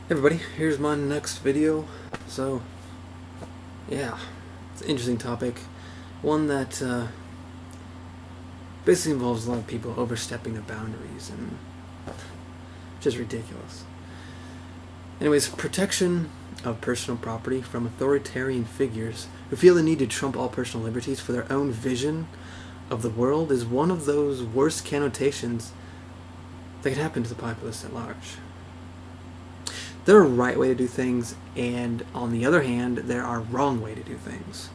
Hey everybody, here's my next video. So, yeah, it's an interesting topic. One that basically involves a lot of people overstepping their boundaries and just ridiculous. Anyways, protection of personal property from authoritarian figures who feel the need to trump all personal liberties for their own vision of the world is one of those worst connotations that can happen to the populace at large. There are right way to do things, and on the other hand, there are wrong way to do things.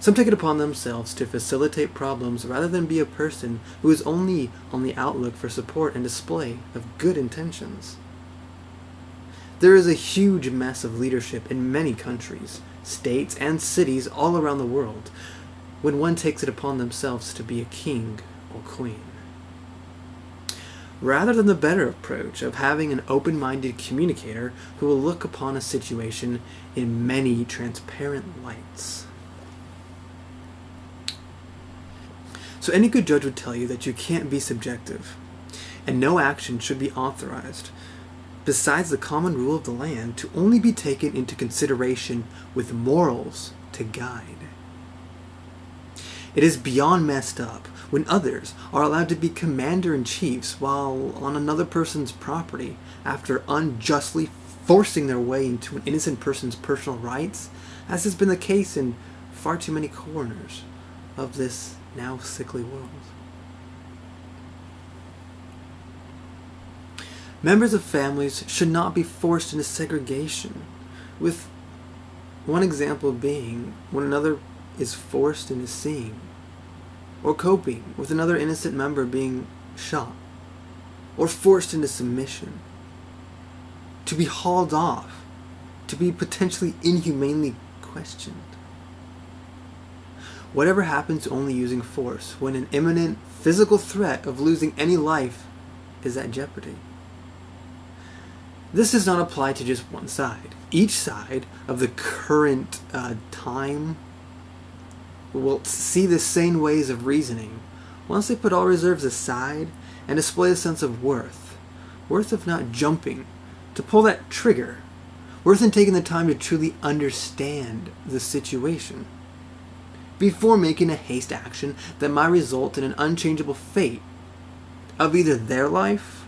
Some take it upon themselves to facilitate problems rather than be a person who is only on the outlook for support and display of good intentions. There is a huge mess of leadership in many countries, states, and cities all around the world when one takes it upon themselves to be a king or queen. Rather than the better approach of having an open-minded communicator who will look upon a situation in many transparent lights. So any good judge would tell you that you can't be subjective, and no action should be authorized, besides the common rule of the land, to only be taken into consideration with morals to guide. It is beyond messed up when others are allowed to be commander-in-chiefs while on another person's property after unjustly forcing their way into an innocent person's personal rights, as has been the case in far too many corners of this now sickly world. Members of families should not be forced into segregation, with one example being when another is forced into seeing or coping with another innocent member being shot or forced into submission, to be hauled off, to be potentially inhumanely questioned. Whatever happens to only using force when an imminent physical threat of losing any life is at jeopardy. This does not apply to just one side. Each side of the current time will see the same ways of reasoning once they put all reserves aside and display a sense of worth of not jumping to pull that trigger, worth in taking the time to truly understand the situation before making a haste action that might result in an unchangeable fate of either their life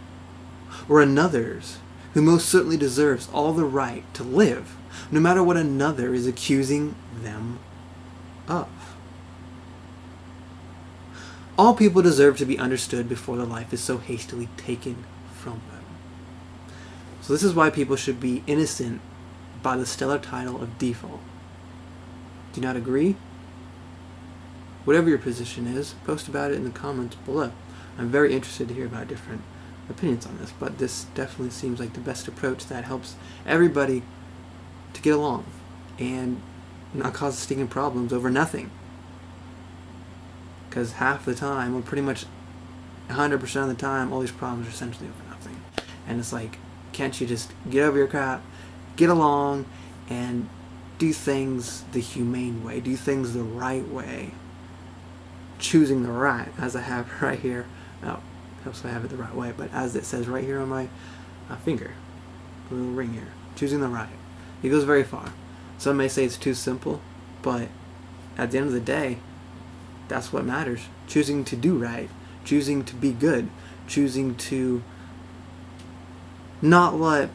or another's, who most certainly deserves all the right to live, no matter what another is accusing them of. All people deserve to be understood before their life is so hastily taken from them. So this is why people should be innocent by the stellar title of default. Do you not agree? Whatever your position is, post about it in the comments below. I'm very interested to hear about different opinions on this, but this definitely seems like the best approach that helps everybody to get along and not cause stinging problems over nothing. Because half the time, or pretty much 100% of the time, all these problems are essentially over nothing. And it's like, can't you just get over your crap, get along, and do things the humane way, do things the right way, choosing the right, as I have right here. Oh, helps I have it the right way, but as it says right here on my finger, a little ring here, choosing the right. It goes very far. Some may say it's too simple, but at the end of the day, that's what matters. Choosing to do right, choosing to be good, choosing to not let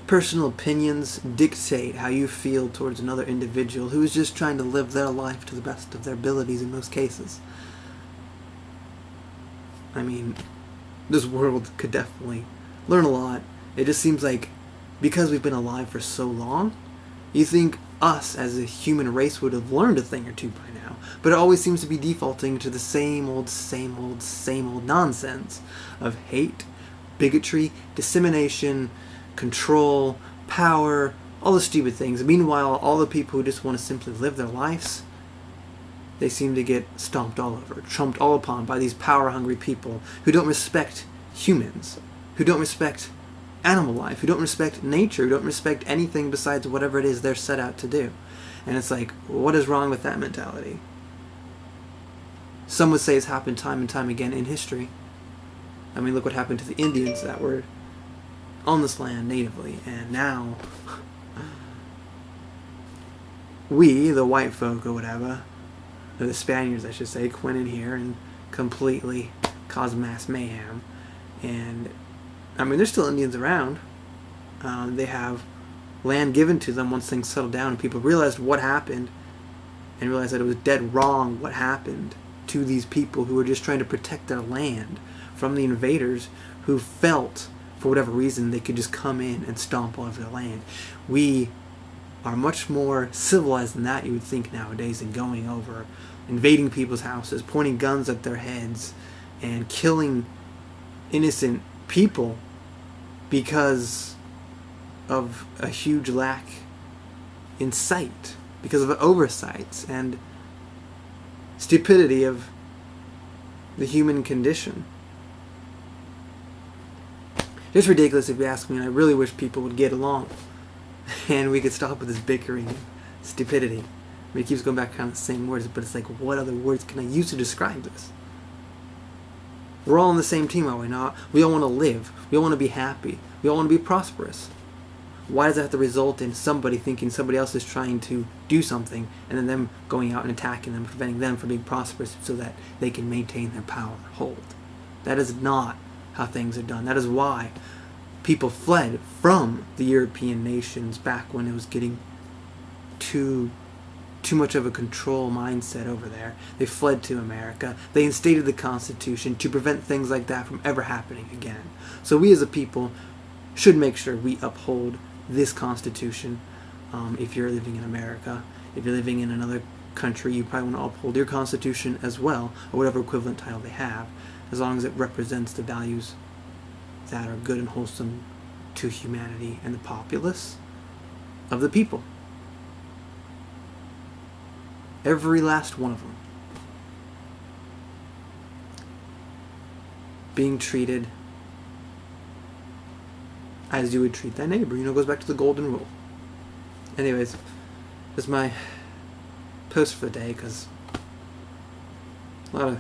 personal opinions dictate how you feel towards another individual who is just trying to live their life to the best of their abilities in most cases. I mean, this world could definitely learn a lot. It just seems like because we've been alive for so long, you think us as a human race would have learned a thing or two by now, but it always seems to be defaulting to the same old nonsense of hate, bigotry, dissemination, control, power, all the stupid things. Meanwhile, all the people who just want to simply live their lives, they seem to get stomped all over, trumped all upon by these power-hungry people who don't respect humans, who don't respect animal life, who don't respect nature, who don't respect anything besides whatever it is they're set out to do. And it's like, what is wrong with that mentality? Some would say it's happened time and time again in history. I mean, look what happened to the Indians that were on this land natively, and now we, the white folk or whatever, or the Spaniards I should say, went in here and completely caused mass mayhem. And I mean, there's still Indians around. They have land given to them once things settled down and people realized what happened and realized that it was dead wrong what happened to these people who were just trying to protect their land from the invaders who felt, for whatever reason, they could just come in and stomp all over their land. We are much more civilized than that, you would think, nowadays, than going over, invading people's houses, pointing guns at their heads, and killing innocent people because of a huge lack in sight, because of oversights and stupidity of the human condition. It's ridiculous if you ask me, and I really wish people would get along and we could stop with this bickering and stupidity. I mean, it keeps going back kind of the same words, but it's like, what other words can I use to describe this? We're all on the same team, are we not? We all want to live. We all want to be happy. We all want to be prosperous. Why does that have to result in somebody thinking somebody else is trying to do something and then them going out and attacking them, preventing them from being prosperous so that they can maintain their power hold? That is not how things are done. That is why people fled from the European nations back when it was getting too much of a control mindset over there. They fled to America. They instated the Constitution to prevent things like that from ever happening again. So we as a people should make sure we uphold this Constitution. If you're living in America, if you're living in another country, you probably want to uphold your Constitution as well, or whatever equivalent title they have, as long as it represents the values that are good and wholesome to humanity and the populace of the people. Every last one of them. Being treated as you would treat thy neighbor. You know, it goes back to the golden rule. Anyways, this is my post for the day, because a lot of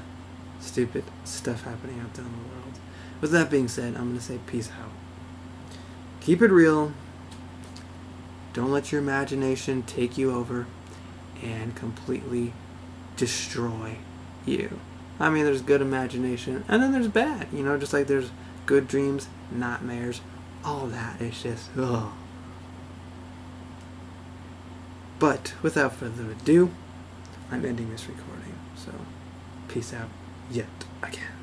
stupid stuff happening out there in the world. With that being said, I'm going to say peace out. Keep it real. Don't let your imagination take you over and completely destroy you. I mean, there's good imagination, and then there's bad. You know, just like there's good dreams, nightmares, all that. It's just, ugh. But without further ado, I'm ending this recording. So, peace out yet again.